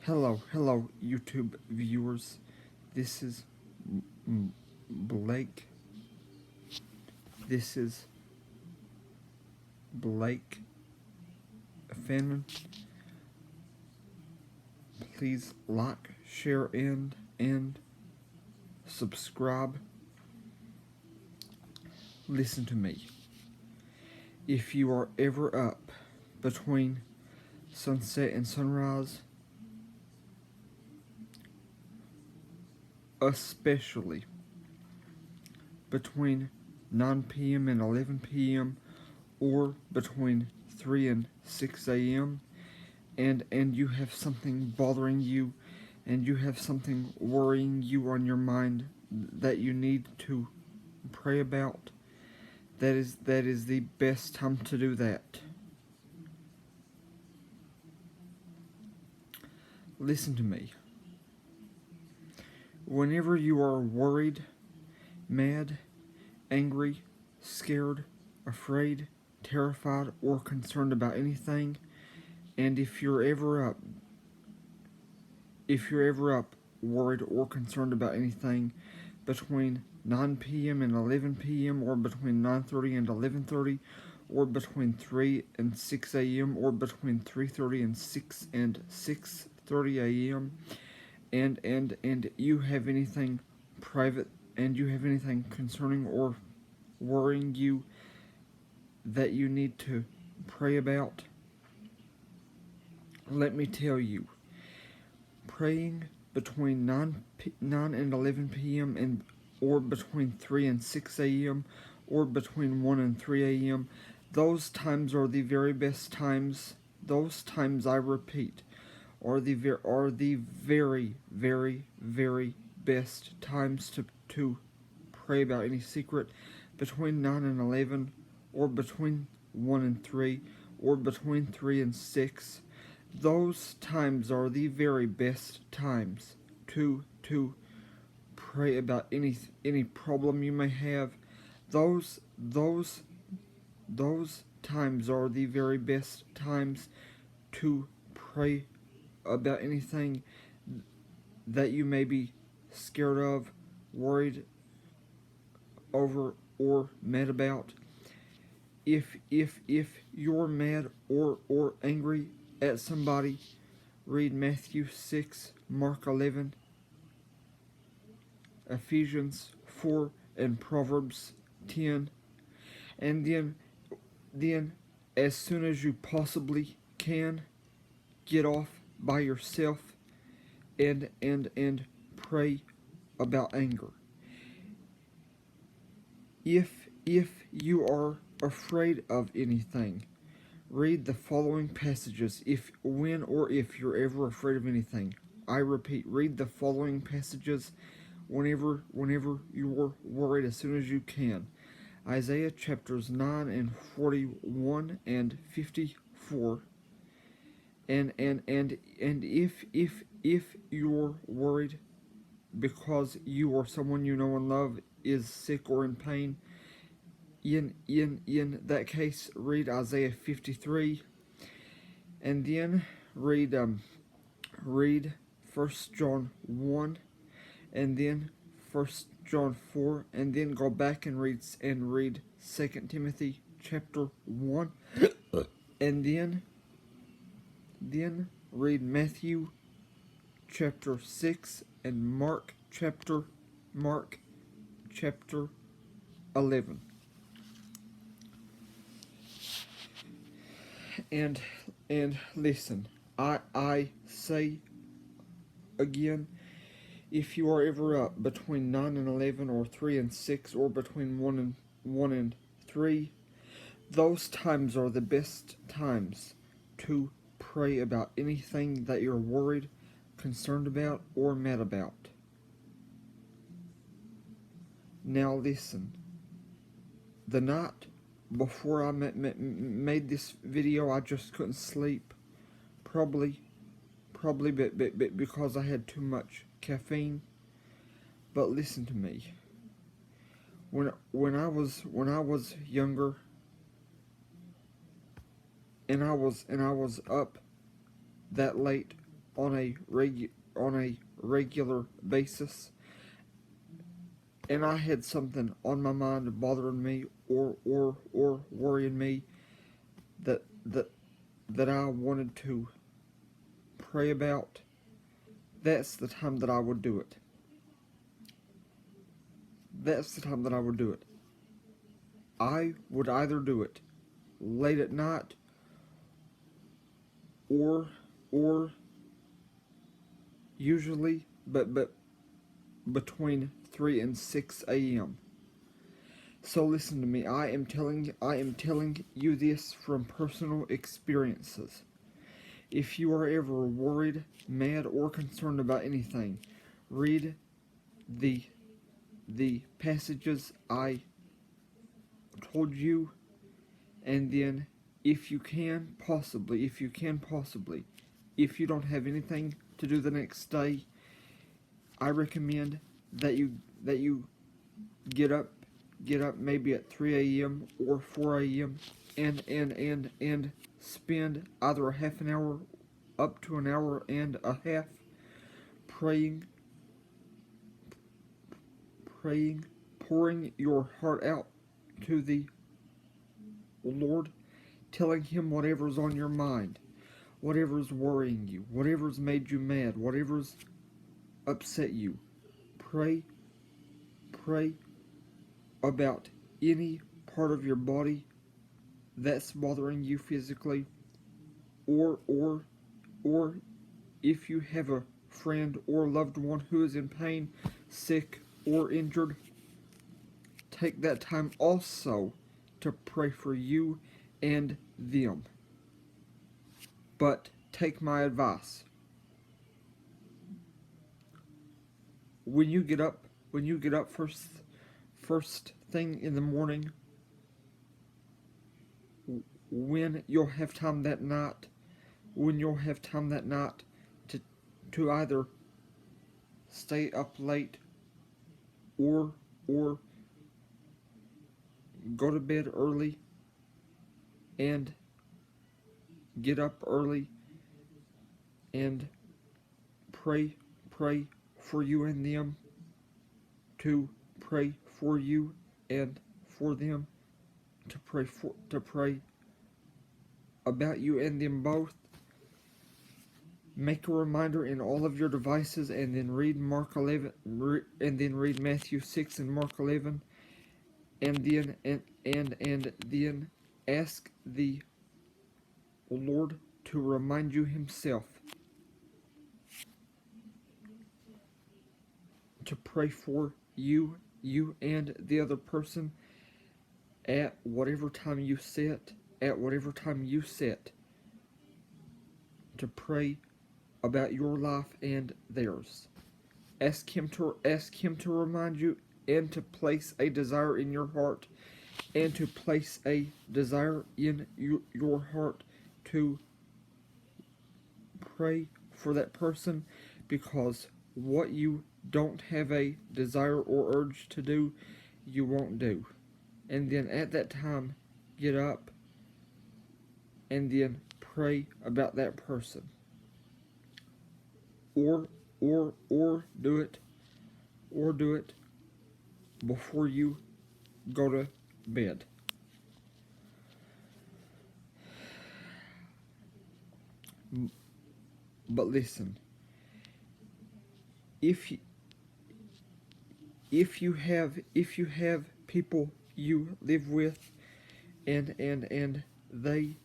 Hello, YouTube viewers. This is Blake. This is Blake Fanman. Please like, share, and subscribe. Listen to me. If you are ever up between sunset and sunrise, especially between 9 p.m. and 11 p.m. or between 3 and 6 a.m. and you have something bothering you and you have something worrying you on your mind that you need to pray about, that is the best time to do that. Listen to me. Whenever you are worried, mad, angry, scared, afraid, terrified, or concerned about anything, and if you're ever up worried or concerned about anything between 9 p.m. and 11 p.m. or between 9:30 and 11:30 or between 3 and 6 a.m. or between 3:30 and 6:30 a.m. and you have anything private and you have anything concerning or worrying you that you need to pray about, let me tell you, praying between 9 and 11 p.m. and or between 3 and 6 a.m. or between 1 and 3 a.m. Those times are the very best times. Those times, I repeat, are the very best times to pray about any secret. Between 9 and 11, or between 1 and 3, or between 3 and 6. Those times are the very best times to pray about any problem you may have. Those times are the very best times to pray about anything that you may be scared of, worried over, or mad about. If you're mad or angry at somebody, read Matthew 6, Mark 11, Ephesians 4, and Proverbs 10, and then as soon as you possibly can, get off by yourself and pray about anger. If you are afraid of anything, read the following passages. If you're ever afraid of anything, I repeat, read the following passages whenever you're worried as soon as you can. Isaiah chapters 9 and 41 and 54. And if you're worried because you or someone you know and love is sick or in pain, in that case, read Isaiah 53, and then read 1 John 1, and then 1 John 4, and then go back and read 2 Timothy chapter 1, and then read Matthew chapter 6 and Mark chapter 11. And listen, I say again, if you are ever up between 9 and 11 or 3 and 6 or between 1 and 3, those times are the best times to pray about anything that you're worried, concerned about, or mad about. Now listen, the night before I made this video, I just couldn't sleep, probably because I had too much caffeine. But listen to me. When I was younger, and I was up that late on a regular basis, and I had something on my mind bothering me or worrying me that that I wanted to pray about, that's the time that I would do it. That's the time that I would do it. I would either do it late at night or usually but between 3 and 6 a.m. So listen to me. I am telling you this from personal experiences. If you are ever worried, mad, or concerned about anything, read the passages I told you, and then if you can possibly, if you don't have anything to do the next day, I recommend that you get up maybe at 3 a.m. or 4 a.m. and spend either a half an hour up to an hour and a half praying, pouring your heart out to the Lord, telling Him whatever's on your mind, whatever's worrying you, whatever's made you mad, whatever's upset you. Pray about any part of your body that's bothering you physically, or if you have a friend or loved one who is in pain, sick, or injured, take that time also to pray for you and them. But take my advice. When you get up first thing in the morning, when you'll have time that night, to either stay up late or go to bed early and get up early and pray for you and them, to pray for you and for them, to pray about you and them both. Make a reminder in all of your devices, and then read Mark 11, and then read Matthew 6 and Mark 11, and then ask the Lord to remind you Himself to pray for you and the other person at whatever time you set, to pray about your life and theirs. Ask him to remind you, and to place a desire in your heart, and to place a desire in your heart to pray for that person, because what you don't have a desire or urge to do, you won't do. And then at that time, get up and then pray about that person. Or do it before you go to bed. But listen, if you have people you live with, and they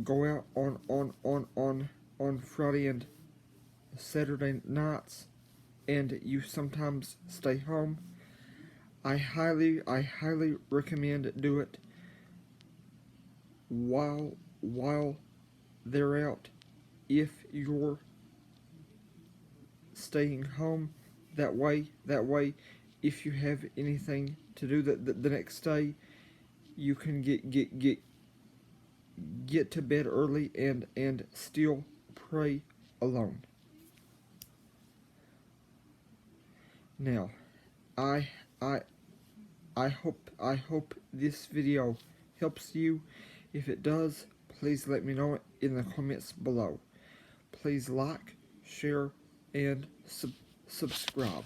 go out on Friday and Saturday nights, and you sometimes stay home, I highly recommend do it while they're out. If you're staying home, that way, if you have anything to do the next day, you can get to bed early and still pray alone. Now, I hope this video helps you. If it does, please let me know in the comments below. Please like, share, and subscribe.